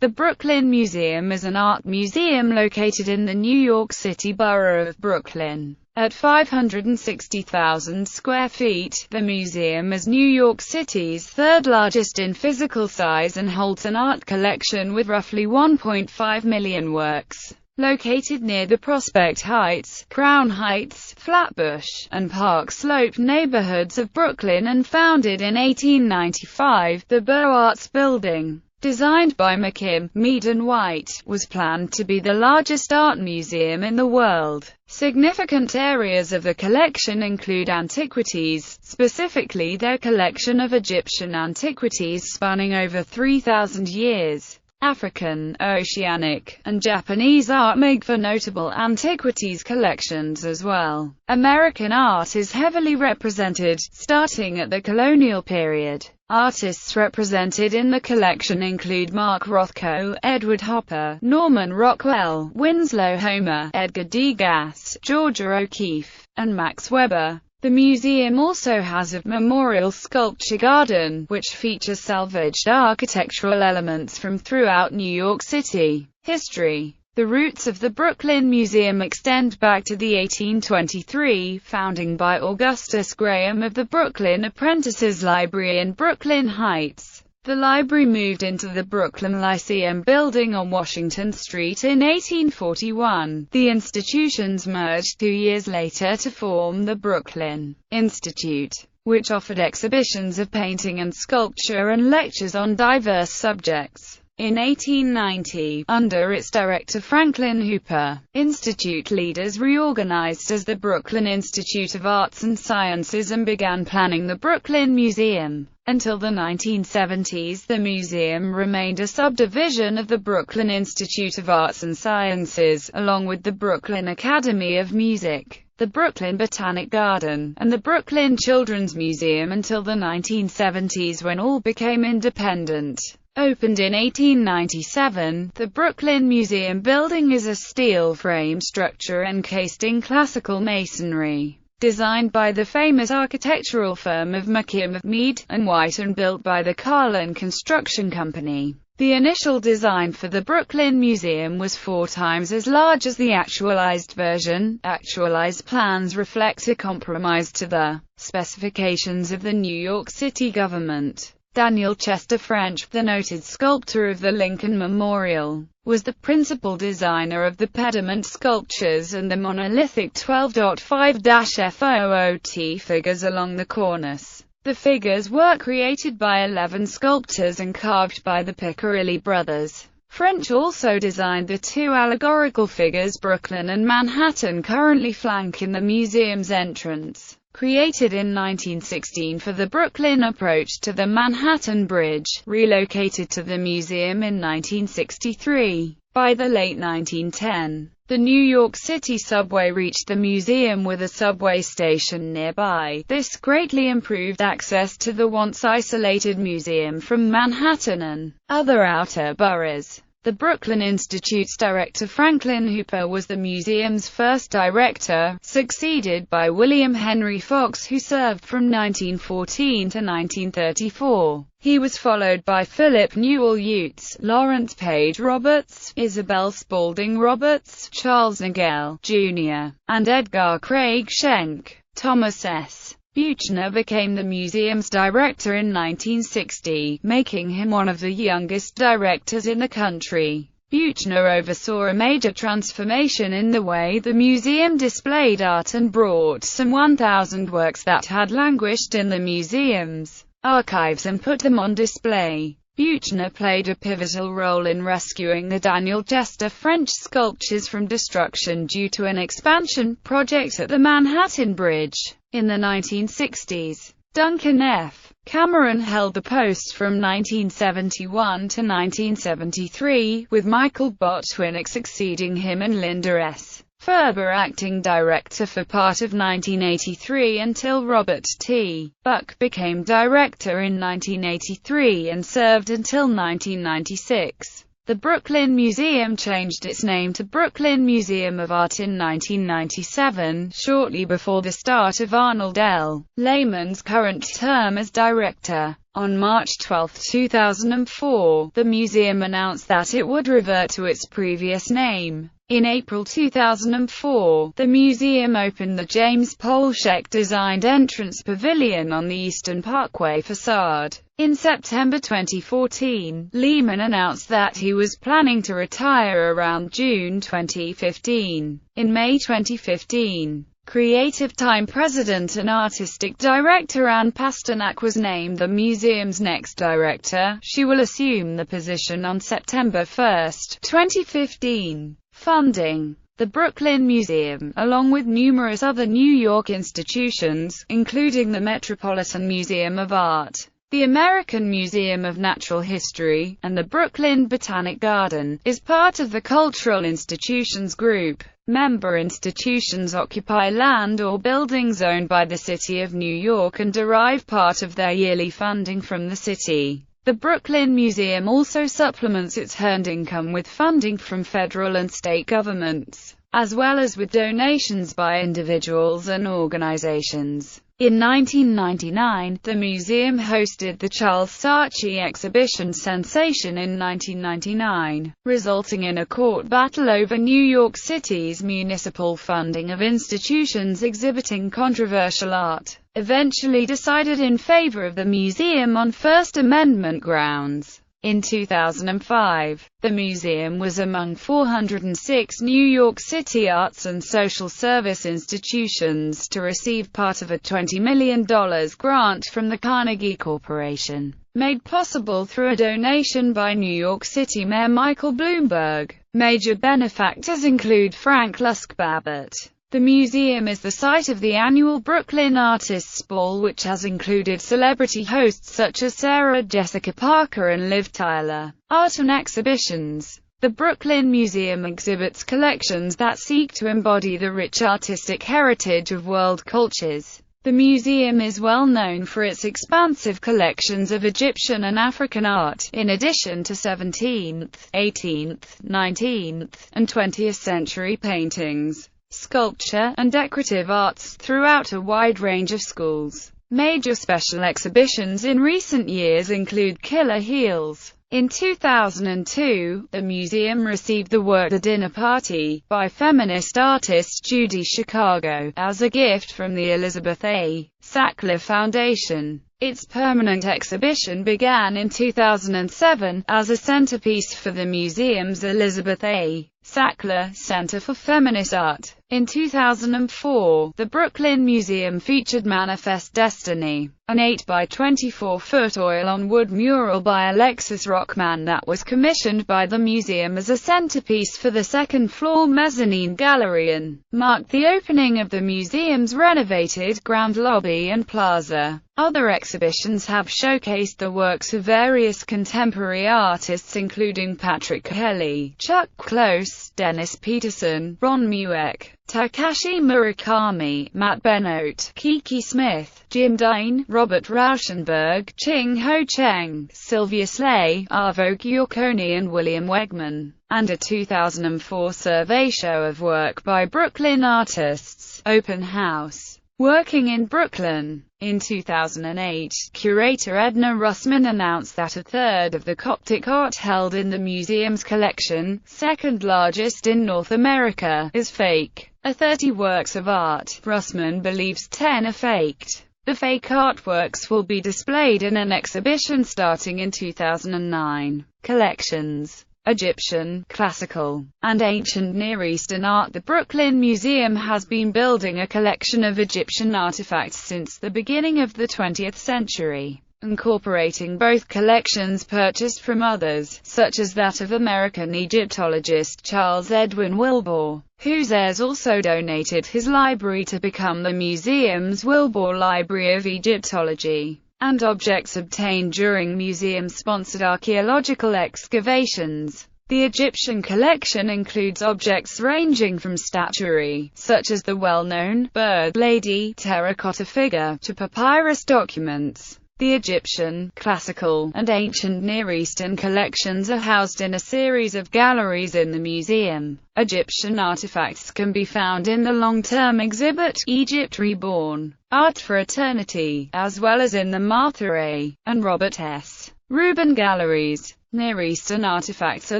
The Brooklyn Museum is an art museum located in the New York City borough of Brooklyn. At 560,000 square feet, the museum is New York City's third largest in physical size and holds an art collection with roughly 1.5 million works. Located near the Prospect Heights, Crown Heights, Flatbush, and Park Slope neighborhoods of Brooklyn and founded in 1895, the Beaux Arts Building, designed by McKim, Mead and White, was planned to be the largest art museum in the world. Significant areas of the collection include Antiquities, specifically their collection of Egyptian antiquities spanning over 3,000 years. African, Oceanic, and Japanese art make for notable antiquities collections as well. American art is heavily represented, starting at the colonial period. Artists represented in the collection include Mark Rothko, Edward Hopper, Norman Rockwell, Winslow Homer, Edgar Degas, Georgia O'Keeffe, and Max Weber. The museum also has a memorial sculpture garden, which features salvaged architectural elements from throughout New York City. History. The roots of the Brooklyn Museum extend back to the 1823 founding by Augustus Graham of the Brooklyn Apprentices Library in Brooklyn Heights. The library moved into the Brooklyn Lyceum building on Washington Street in 1841. The institutions merged 2 years later to form the Brooklyn Institute, which offered exhibitions of painting and sculpture and lectures on diverse subjects. In 1890, under its director Franklin Hooper, institute leaders reorganized as the Brooklyn Institute of Arts and Sciences and began planning the Brooklyn Museum. Until the 1970s, the museum remained a subdivision of the Brooklyn Institute of Arts and Sciences, along with the Brooklyn Academy of Music, the Brooklyn Botanic Garden, and the Brooklyn Children's Museum until the 1970s when all became independent. Opened in 1897, the Brooklyn Museum building is a steel-framed structure encased in classical masonry. Designed by the famous architectural firm of McKim, Mead and White and built by the Carlin Construction Company. The initial design for the Brooklyn Museum was 4 times as large as the actualized version. Actualized plans reflect a compromise to the specifications of the New York City government. Daniel Chester French, the noted sculptor of the Lincoln Memorial, was the principal designer of the pediment sculptures and the monolithic 12.5-FOOT figures along the cornice. The figures were created by 11 sculptors and carved by the Piccirilli brothers. French also designed the 2 allegorical figures Brooklyn and Manhattan currently flank in the museum's entrance. Created in 1916 for the Brooklyn approach to the Manhattan Bridge, relocated to the museum in 1963. By the late 1910s, the New York City subway reached the museum with a subway station nearby. This greatly improved access to the once isolated museum from Manhattan and other outer boroughs. The Brooklyn Institute's director Franklin Hooper was the museum's first director, succeeded by William Henry Fox, who served from 1914 to 1934. He was followed by Philip Newell Utes, Lawrence Page Roberts, Isabel Spaulding Roberts, Charles Nagel, Jr., and Edgar Craig Schenck. Thomas S. Buchner became the museum's director in 1960, making him one of the youngest directors in the country. Buchner oversaw a major transformation in the way the museum displayed art and brought some 1,000 works that had languished in the museum's archives and put them on display. Buchner played a pivotal role in rescuing the Daniel Chester French sculptures from destruction due to an expansion project at the Manhattan Bridge. In the 1960s, Duncan F. Cameron held the post from 1971 to 1973, with Michael Botwinick succeeding him and Linda S. Ferber acting director for part of 1983 until Robert T. Buck became director in 1983 and served until 1996. The Brooklyn Museum changed its name to Brooklyn Museum of Art in 1997, shortly before the start of Arnold L. Lehman's current term as director. On March 12, 2004, the museum announced that it would revert to its previous name. In April 2004, the museum opened the James Polshek-designed entrance pavilion on the Eastern Parkway facade. In September 2014, Lehman announced that he was planning to retire around June 2015. In May 2015, Creative Time president and artistic director Ann Pasternak was named the museum's next director. She will assume the position on September 1, 2015. Funding. The Brooklyn Museum, along with numerous other New York institutions, including the Metropolitan Museum of Art, the American Museum of Natural History, and the Brooklyn Botanic Garden, is part of the Cultural Institutions Group. Member institutions occupy land or buildings owned by the City of New York and derive part of their yearly funding from the city. The Brooklyn Museum also supplements its earned income with funding from federal and state governments, as well as with donations by individuals and organizations. In 1999, the museum hosted the Charles Saatchi exhibition Sensation in 1999, resulting in a court battle over New York City's municipal funding of institutions exhibiting controversial art, eventually decided in favor of the museum on First Amendment grounds. In 2005, the museum was among 406 New York City arts and social service institutions to receive part of a $20 million grant from the Carnegie Corporation, made possible through a donation by New York City Mayor Michael Bloomberg. Major benefactors include Frank Lusk Babbitt. The museum is the site of the annual Brooklyn Artists Ball, which has included celebrity hosts such as Sarah Jessica Parker and Liv Tyler. Art and exhibitions. The Brooklyn Museum exhibits collections that seek to embody the rich artistic heritage of world cultures. The museum is well known for its expansive collections of Egyptian and African art, in addition to 17th, 18th, 19th, and 20th century paintings, sculpture, and decorative arts throughout a wide range of schools. Major special exhibitions in recent years include Killer Heels. In 2002, the museum received the work The Dinner Party, by feminist artist Judy Chicago, as a gift from the Elizabeth A. Sackler Foundation. Its permanent exhibition began in 2007, as a centerpiece for the museum's Elizabeth A. Sackler Center for Feminist Art. In 2004, the Brooklyn Museum featured Manifest Destiny, an 8-by-24-foot oil-on-wood mural by Alexis Rockman that was commissioned by the museum as a centerpiece for the second-floor mezzanine gallery and marked the opening of the museum's renovated ground lobby and plaza. Other exhibitions have showcased the works of various contemporary artists including Patrick Kelly, Chuck Close, Dennis Peterson, Ron Mueck, Takashi Murakami, Matt Benoit, Kiki Smith, Jim Dine, Robert Rauschenberg, Ching Ho Cheng, Sylvia Slay, Arvo Giorconi and William Wegman, and a 2004 survey show of work by Brooklyn artists, Open House. Working in Brooklyn. In 2008, curator Edna Russman announced that a third of the Coptic art held in the museum's collection, second largest in North America, is fake. Of 30 works of art, Russman believes 10 are faked. The fake artworks will be displayed in an exhibition starting in 2009. Collections. Egyptian, classical, and ancient Near Eastern art. The Brooklyn Museum has been building a collection of Egyptian artifacts since the beginning of the 20th century, incorporating both collections purchased from others, such as that of American Egyptologist Charles Edwin Wilbur, whose heirs also donated his library to become the museum's Wilbur Library of Egyptology, and objects obtained during museum-sponsored archaeological excavations. The Egyptian collection includes objects ranging from statuary, such as the well-known bird lady terracotta figure, to papyrus documents. The Egyptian, Classical, and Ancient Near Eastern collections are housed in a series of galleries in the museum. Egyptian artifacts can be found in the long-term exhibit, Egypt Reborn, Art for Eternity, as well as in the Martha A. and Robert S. Rubin galleries. Near Eastern artifacts are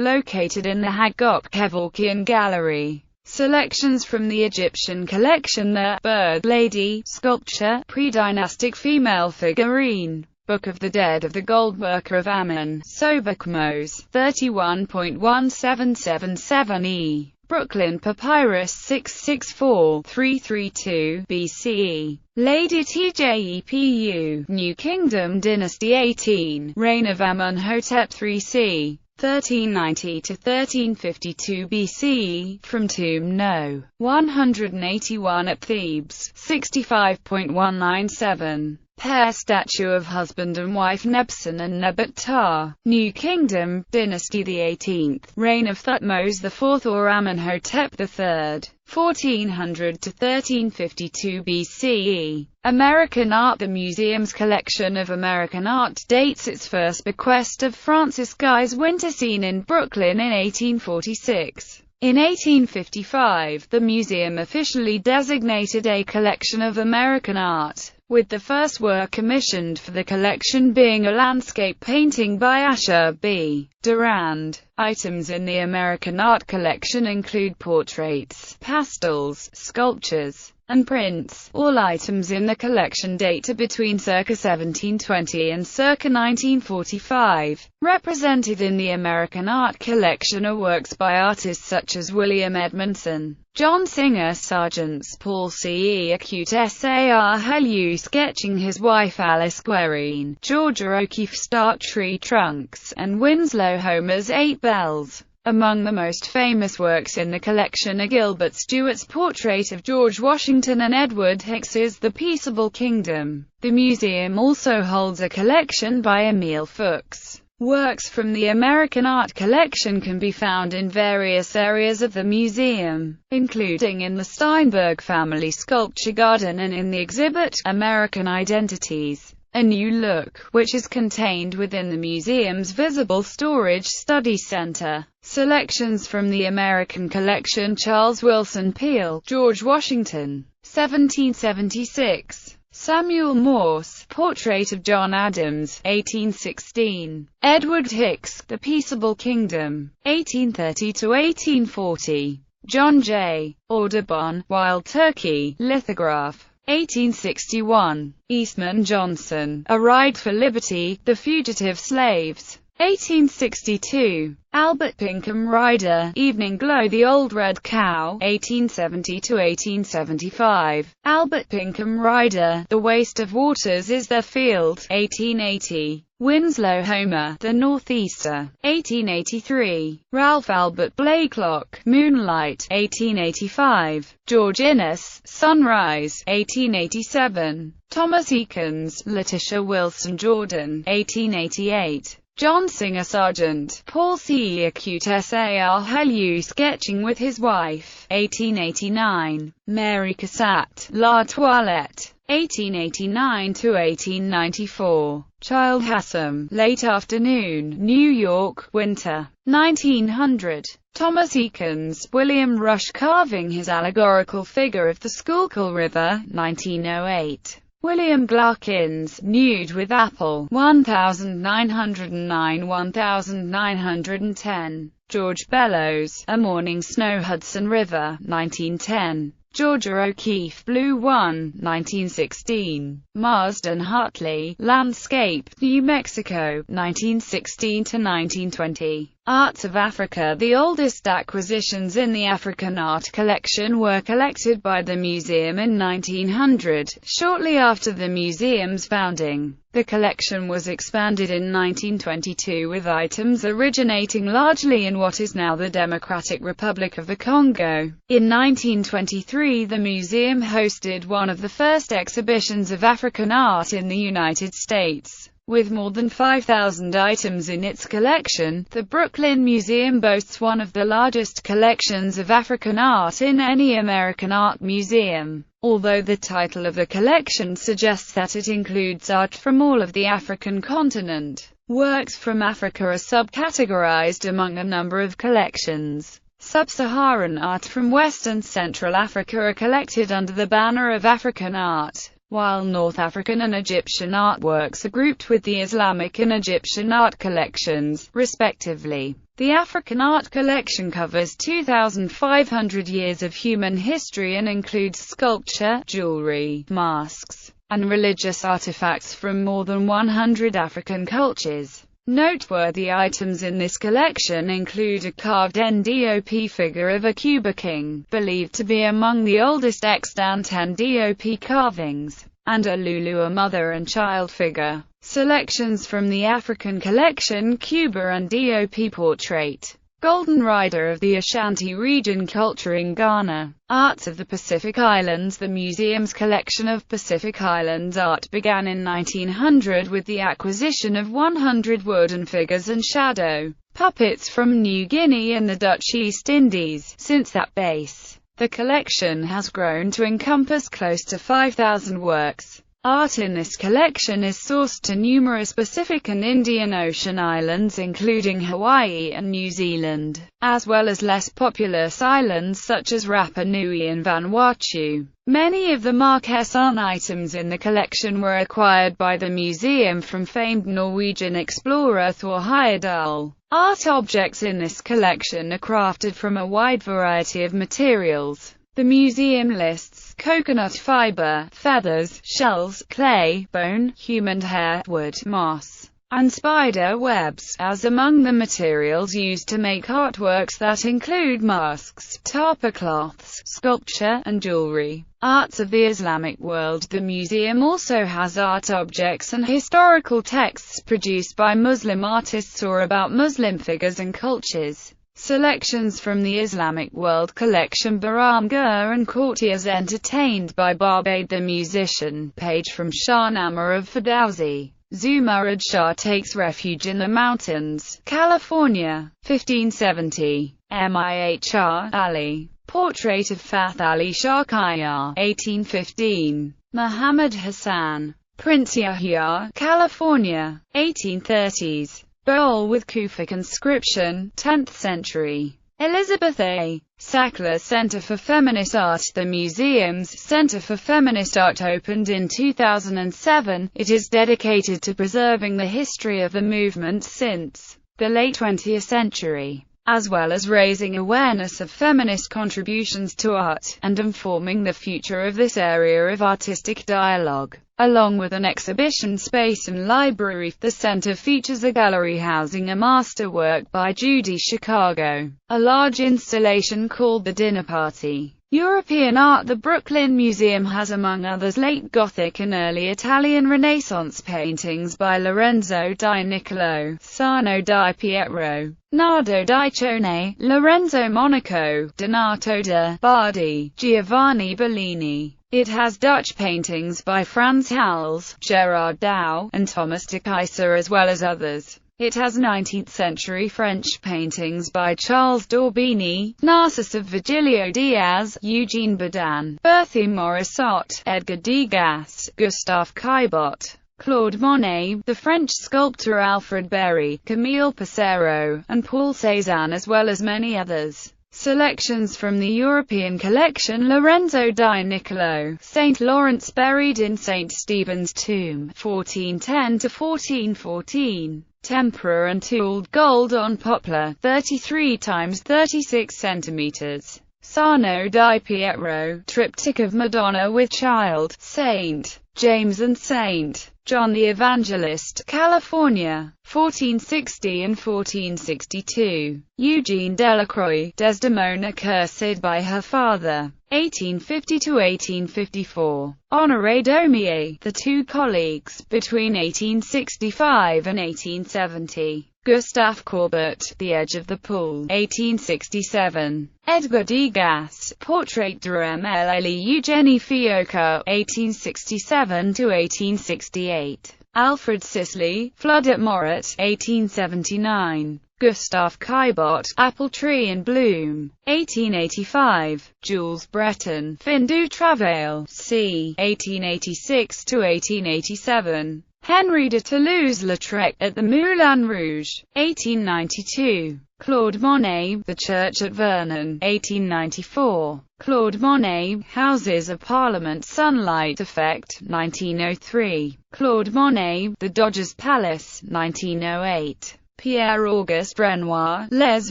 located in the Haggok Kevorkian Gallery. Selections from the Egyptian collection: the Bird Lady sculpture, pre-dynastic female figurine, Book of the Dead of the Gold Worker of Ammon, Sobukmos, 31.1777e, Brooklyn Papyrus 664-332 BCE. Lady Tjepu, New Kingdom Dynasty 18, Reign of Amun-hotep III-c. 1390 to 1352 BCE, from tomb No. 181 at Thebes, 65.197. Pair statue of husband and wife Nebsen and Nebuchadnezzar, New Kingdom, Dynasty the 18th, reign of Thutmose IV or Amenhotep III, 1400 to 1352 BCE. American art. The museum's collection of American art dates its first bequest of Francis Guy's Winter Scene in Brooklyn in 1846. In 1855, the museum officially designated a collection of American art, with the first work commissioned for the collection being a landscape painting by Asher B. Durand. Items in the American art collection include portraits, pastels, sculptures, and prints. All items in the collection date to between circa 1720 and circa 1945. Represented in the American art collection are works by artists such as William Edmondson, John Singer Sargent's Paul C. Acute Sar Hellu sketching his wife Alice Guerin, Georgia O'Keeffe Stark Tree Trunks, and Winslow Homer's 8 Bells. Among the most famous works in the collection are Gilbert Stuart's portrait of George Washington and Edward Hicks's The Peaceable Kingdom. The museum also holds a collection by Emile Fuchs. Works from the American art collection can be found in various areas of the museum, including in the Steinberg family sculpture garden and in the exhibit, American Identities, A New Look, which is contained within the museum's Visible Storage Study Center. Selections from the American collection: Charles Wilson Peale, George Washington, 1776. Samuel Morse, Portrait of John Adams, 1816. Edward Hicks, The Peaceable Kingdom, 1830 to 1840. John J. Audubon, Wild Turkey, lithograph, 1861. Eastman Johnson, A Ride for Liberty, The Fugitive Slaves, 1862. Albert Pinkham Ryder, Evening Glow, The Old Red Cow, 1870 to 1875. Albert Pinkham Ryder, The Waste of Waters Is Their Field, 1880. Winslow Homer, The Northeaster, 1883. Ralph Albert Blakelock, Moonlight, 1885. George Innes, Sunrise, 1887. Thomas Eakins, Letitia Wilson Jordan, 1888. John Singer Sargent, Paul C. Acute Sar Hellu sketching with his wife, 1889. Mary Cassatt, La Toilette, 1889 to 1894. Child Hassam, Late Afternoon, New York, Winter, 1900. Thomas Eakins, William Rush carving his allegorical figure of the Schuylkill River, 1908. William Glarkins, Nude with Apple, 1909-1910. George Bellows, A Morning Snow, Hudson River, 1910. Georgia O'Keeffe, Blue One, 1916. Marsden Hartley, Landscape, New Mexico, 1916 to 1920. Arts of Africa. The oldest acquisitions in the African art collection were collected by the museum in 1900, shortly after the museum's founding. The collection was expanded in 1922 with items originating largely in what is now the Democratic Republic of the Congo. In 1923, the museum hosted one of the first exhibitions of African art in the United States. With more than 5,000 items in its collection, the Brooklyn Museum boasts one of the largest collections of African art in any American art museum. although the title of the collection suggests that it includes art from all of the African continent. Works from Africa are subcategorized among a number of collections. Sub-Saharan art from West and Central Africa are collected under the banner of African art, while North African and Egyptian artworks are grouped with the Islamic and Egyptian art collections, respectively. The African art collection covers 2,500 years of human history and includes sculpture, jewelry, masks, and religious artifacts from more than 100 African cultures. Noteworthy items in this collection include a carved NDOP figure of a Cuba king, believed to be among the oldest extant NDOP carvings, and a Lulu, a mother and child figure. Selections from the African collection: Cuba NDOP portrait. Golden Rider of the Ashanti region, culture in Ghana. Arts of the Pacific Islands. The museum's collection of Pacific Islands art began in 1900 with the acquisition of 100 wooden figures and shadow puppets from New Guinea and the Dutch East Indies. Since that base, the collection has grown to encompass close to 5,000 works. Art in this collection is sourced to numerous Pacific and Indian Ocean islands including Hawaii and New Zealand, as well as less populous islands such as Rapa Nui and Vanuatu. Many of the Marquess art items in the collection were acquired by the museum from famed Norwegian explorer Thor Heyerdahl. Art objects in this collection are crafted from a wide variety of materials. The museum lists coconut fiber, feathers, shells, clay, bone, human hair, wood, moss, and spider webs as among the materials used to make artworks that include masks, tapa cloths, sculpture, and jewelry. Arts of the Islamic world. The museum also has art objects and historical texts produced by Muslim artists or about Muslim figures and cultures. Selections from the Islamic World Collection. Baramgar and courtiers entertained by Barbade the musician. Page from Shahnameh of Ferdowsi. Zumurrud Shah takes refuge in the mountains. California, 1570. Mihr Ali. Portrait of Fath Ali Shah Kayar, 1815. Muhammad Hassan. Prince Yahya, California, 1830s. Bowl with Kufic inscription, 10th century. Elizabeth A. Sackler Center for Feminist Art. The museum's Center for Feminist Art opened in 2007. It is dedicated to preserving the history of the movement since the late 20th century, as well as raising awareness of feminist contributions to art, and informing the future of this area of artistic dialogue. Along with an exhibition space and library, the center features a gallery housing a masterwork by Judy Chicago, a large installation called The Dinner Party. European art. The Brooklyn Museum has among others late Gothic and early Italian Renaissance paintings by Lorenzo di Niccolò, Sarno di Pietro, Nardo di Cione, Lorenzo Monaco, Donato de' Bardi, Giovanni Bellini. It has Dutch paintings by Frans Hals, Gerard Dow, and Thomas de Keyser as well as others. It has 19th-century French paintings by Charles d'Orbigny, Narcissus of Virgilio Diaz, Eugene Boudin, Berthe Morisot, Edgar Degas, Gustave Caillebotte, Claude Monet, the French sculptor Alfred Berry, Camille Pissarro, and Paul Cézanne as well as many others. Selections from the European collection. Lorenzo di Niccolò, St. Lawrence buried in St. Stephen's Tomb, 1410–1414. Tempera and tooled gold on poplar, 33 x 36 cm. Sarno di Pietro, Triptych of Madonna with Child, St. James and St. John the Evangelist, California, 1460 and 1462. Eugene Delacroix, Desdemona cursed by her father, 1850–1854. Honoré Daumier, The Two Colleagues, between 1865 and 1870. Gustave Courbet, The Edge of the Pool, 1867. Edgar Degas, Portrait de Mlle Eugénie Fioca, 1867–1868. Alfred Sisley, Flood at Morat, 1879. Gustav Caillebotte, Apple Tree in Bloom, 1885. Jules Breton, Fin du Travail, c. 1886 to 1887. Henri de Toulouse-Lautrec, At the Moulin Rouge, 1892. Claude Monet, The Church at Vernon, 1894. Claude Monet, Houses of Parliament Sunlight Effect, 1903. Claude Monet, The Doge's Palace, 1908. Pierre-Auguste Renoir, Les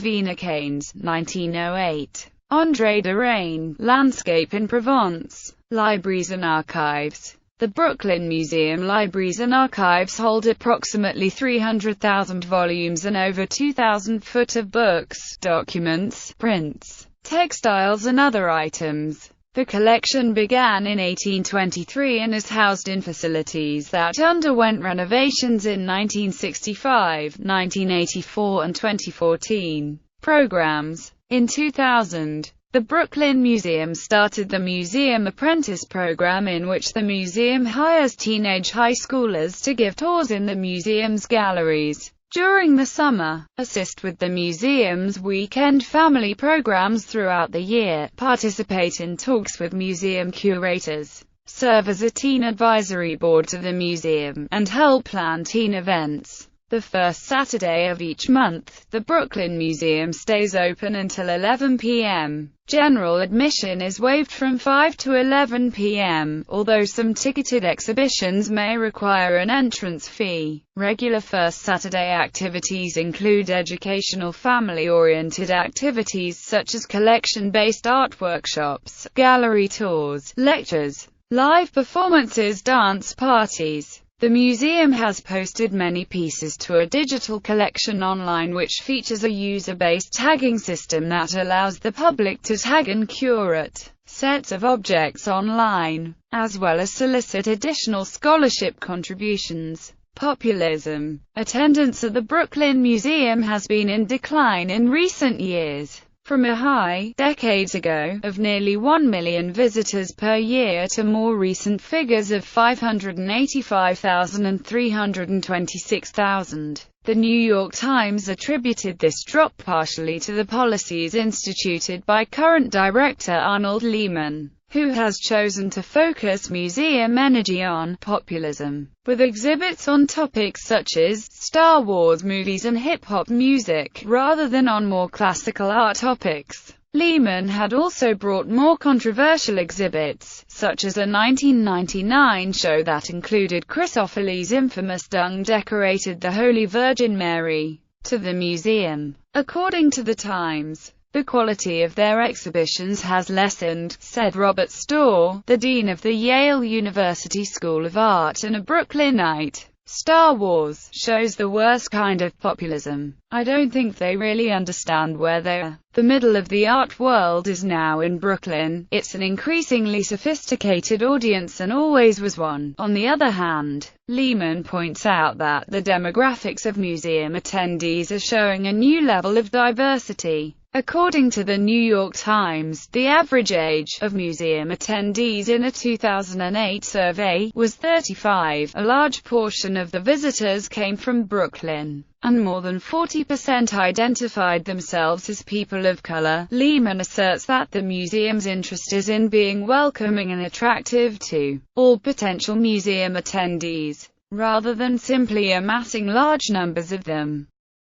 Vinacanes, 1908. André Derain, Landscape in Provence. Libraries and Archives. The Brooklyn Museum Libraries and Archives hold approximately 300,000 volumes and over 2,000 foot of books, documents, prints, textiles and other items. The collection began in 1823 and is housed in facilities that underwent renovations in 1965, 1984 and 2014. Programs. In 2000, the Brooklyn Museum started the Museum Apprentice program, in which the museum hires teenage high schoolers to give tours in the museum's galleries during the summer, assist with the museum's weekend family programs throughout the year, participate in talks with museum curators, serve as a teen advisory board to the museum, and help plan teen events. The first Saturday of each month, the Brooklyn Museum stays open until 11 p.m. General admission is waived from 5 to 11 p.m., although some ticketed exhibitions may require an entrance fee. Regular first Saturday activities include educational family-oriented activities such as collection-based art workshops, gallery tours, lectures, live performances, dance parties. The museum has posted many pieces to a digital collection online, which features a user-based tagging system that allows the public to tag and curate sets of objects online, as well as solicit additional scholarship contributions. Populism. Attendance at the Brooklyn Museum has been in decline in recent years, from a high, decades ago, of nearly 1 million visitors per year to more recent figures of 585,000 and 326,000. The New York Times attributed this drop partially to the policies instituted by current director Arnold Lehman, who has chosen to focus museum energy on populism, with exhibits on topics such as Star Wars movies and hip-hop music, rather than on more classical art topics. Lehman had also brought more controversial exhibits, such as a 1999 show that included Christopherlee's infamous dung decorated the Holy Virgin Mary, to the museum. According to the Times, the quality of their exhibitions has lessened, said Robert Storr, the dean of the Yale University School of Art and a Brooklynite. Star Wars shows the worst kind of populism. I don't think they really understand where they are. The middle of the art world is now in Brooklyn. It's an increasingly sophisticated audience and always was one. On the other hand, Lehman points out that the demographics of museum attendees are showing a new level of diversity. According to the New York Times, the average age of museum attendees in a 2008 survey was 35. A large portion of the visitors came from Brooklyn, and more than 40% identified themselves as people of color. Lehman asserts that the museum's interest is in being welcoming and attractive to all potential museum attendees, rather than simply amassing large numbers of them.